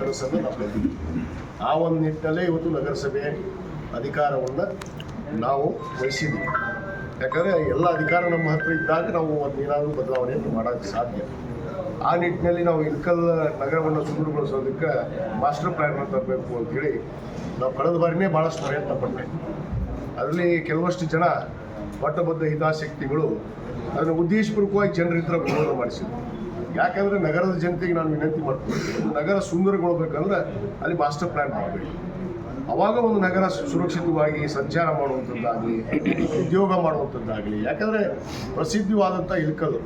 ಕನಸನ್ನು ನಾವು ಕಂಡಿದ್ದೀವಿ. ಆ ಒಂದು ನಿಟ್ಟಿನಲ್ಲೇ ಇವತ್ತು ನಗರಸಭೆ ಅಧಿಕಾರವನ್ನು ನಾವು ವಹಿಸಿದ್ದೀವಿ. ಯಾಕಂದರೆ ಎಲ್ಲ ಅಧಿಕಾರ ನಮ್ಮ ಹತ್ರ ಇದ್ದಾಗ ನಾವು ಏನಾದರೂ ಬದಲಾವಣೆಯನ್ನು ಮಾಡೋಕ್ಕೆ ಸಾಧ್ಯ. ಆ ನಿಟ್ಟಿನಲ್ಲಿ ನಾವು ಇಳಕಲ್ ನಗರವನ್ನು ಸುಂದರಗೊಳಿಸೋದಕ್ಕೆ ಮಾಸ್ಟರ್ ಪ್ಲ್ಯಾನ್ ತರಬೇಕು ಅಂಥೇಳಿ ನಾವು ಕಳೆದ ಬಾರಿನೇ ಭಾಳಷ್ಟು ಪ್ರಯತ್ನ ಪಟ್ಟೆ. ಅದರಲ್ಲಿ ಕೆಲವಷ್ಟು ಜನ ಪಟ್ಟಬದ್ಧ ಹಿತಾಸಕ್ತಿಗಳು ಅದನ್ನು ಉದ್ದೇಶಪೂರ್ವಕವಾಗಿ ಜನರ ಹತ್ರ ವಿರೋಧ ಮಾಡಿಸಿದ್ರು. ಯಾಕಂದರೆ ನಗರದ ಜನತೆಗೆ ನಾನು ವಿನಂತಿ ಮಾಡ್ತೀನಿ, ನಗರ ಸುಂದರಗೊಳ್ಬೇಕಂದ್ರೆ ಅಲ್ಲಿ ಮಾಸ್ಟರ್ ಪ್ಲ್ಯಾನ್ ಮಾಡಬೇಕು. ಆವಾಗ ಒಂದು ನಗರ ಸುರಕ್ಷಿತವಾಗಿ ಸಂಚಾರ ಮಾಡುವಂಥದ್ದಾಗಲಿ, ಉದ್ಯೋಗ ಮಾಡುವಂಥದ್ದಾಗಲಿ. ಯಾಕಂದರೆ ಪ್ರಸಿದ್ಧವಾದಂಥ ಇಳಕಲ್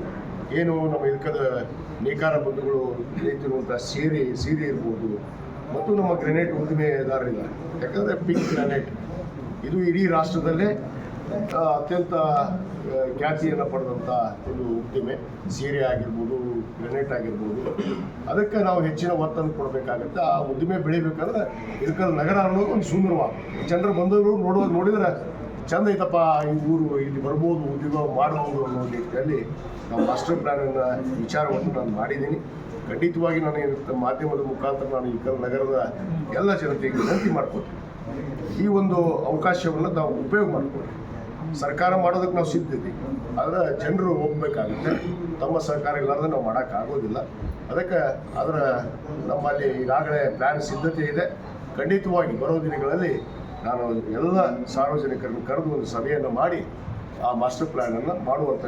ಏನು ನಮ್ಮ ಇಳಕದ ನೇಕಾರ ಬಂಧುಗಳು ನೇತಿರುವಂಥ ಸೀರೆ ಇರ್ಬೋದು, ಮತ್ತು ನಮ್ಮ ಗ್ರೆನೇಟ್ ಉದ್ದಿಮೆದಾರರಿದ್ದಾರೆ. ಯಾಕಂದರೆ ಪಿಂಕ್ ಗ್ರೆನೇಟ್ ಇದು ಇಡೀ ರಾಷ್ಟ್ರದಲ್ಲೇ ಅತ್ಯಂತ ಖ್ಯಾತಿಯನ್ನು ಪಡೆದಂಥ ಒಂದು ಉದ್ದಿಮೆ. ಸೀರೆ ಆಗಿರ್ಬೋದು, ಗ್ರೆನೇಟ್ ಆಗಿರ್ಬೋದು, ಅದಕ್ಕೆ ನಾವು ಹೆಚ್ಚಿನ ಒತ್ತನ್ನು ಕೊಡಬೇಕಾಗತ್ತೆ. ಆ ಉದ್ದಿಮೆ ಬೆಳಿಬೇಕಂದ್ರೆ ಇಳಕಲ್ ನಗರ ಅನ್ನೋದು ಒಂದು ಸುಂದರವಾಗಿ ಜನರು ಬಂದವರು ನೋಡಿದ್ರೆ ಚಂದ ಐತಪ್ಪ ಈ ಊರು, ಇಲ್ಲಿ ಬರ್ಬೋದು, ಉದ್ಯೋಗ ಮಾಡ್ಬೋದು ಅನ್ನೋ ನಿಟ್ಟಿನಲ್ಲಿ ನಾವು ಮಾಸ್ಟರ್ ಪ್ಲ್ಯಾನನ್ನು ವಿಚಾರವನ್ನು ನಾನು ಮಾಡಿದ್ದೀನಿ. ಖಂಡಿತವಾಗಿ ನಾನು ಮಾಧ್ಯಮದ ಮುಖಾಂತರ ನಾನು ಇಳಕಲ್ ನಗರದ ಎಲ್ಲ ಜನತೆಗೆ ವಿನಂತಿ ಮಾಡಿಕೊಡ್ತೀನಿ, ಈ ಒಂದು ಅವಕಾಶವನ್ನು ನಾವು ಉಪಯೋಗ ಮಾಡಿಕೊಡ್ತೀವಿ. ಸರ್ಕಾರ ಮಾಡೋದಕ್ಕೆ ನಾವು ಸಿದ್ಧಿದ್ದೀವಿ, ಆದರೆ ಜನರು ಹೋಗಬೇಕಾಗುತ್ತೆ. ತಮ್ಮ ಸಹಕಾರ ಇಲ್ಲಾಂದ್ರೆ ನಾವು ಮಾಡೋಕ್ಕಾಗೋದಿಲ್ಲ. ಅದಕ್ಕೆ ನಮ್ಮಲ್ಲಿ ಈಗಾಗಲೇ ಪ್ಲ್ಯಾನ್ ಸಿದ್ಧತೆ ಇದೆ. ಖಂಡಿತವಾಗಿ ಬರೋ ದಿನಗಳಲ್ಲಿ ನಾನು ಎಲ್ಲ ಸಾರ್ವಜನಿಕರನ್ನು ಕರೆದು ಒಂದು ಸಭೆಯನ್ನು ಮಾಡಿ ಆ ಮಾಸ್ಟರ್ ಪ್ಲ್ಯಾನನ್ನು ಮಾಡುವಂಥ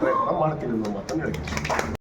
ಪ್ರಯತ್ನ ಮಾಡ್ತೀನಿ ಅನ್ನೋ ಮಾತನ್ನು ಹೇಳ್ತೀನಿ.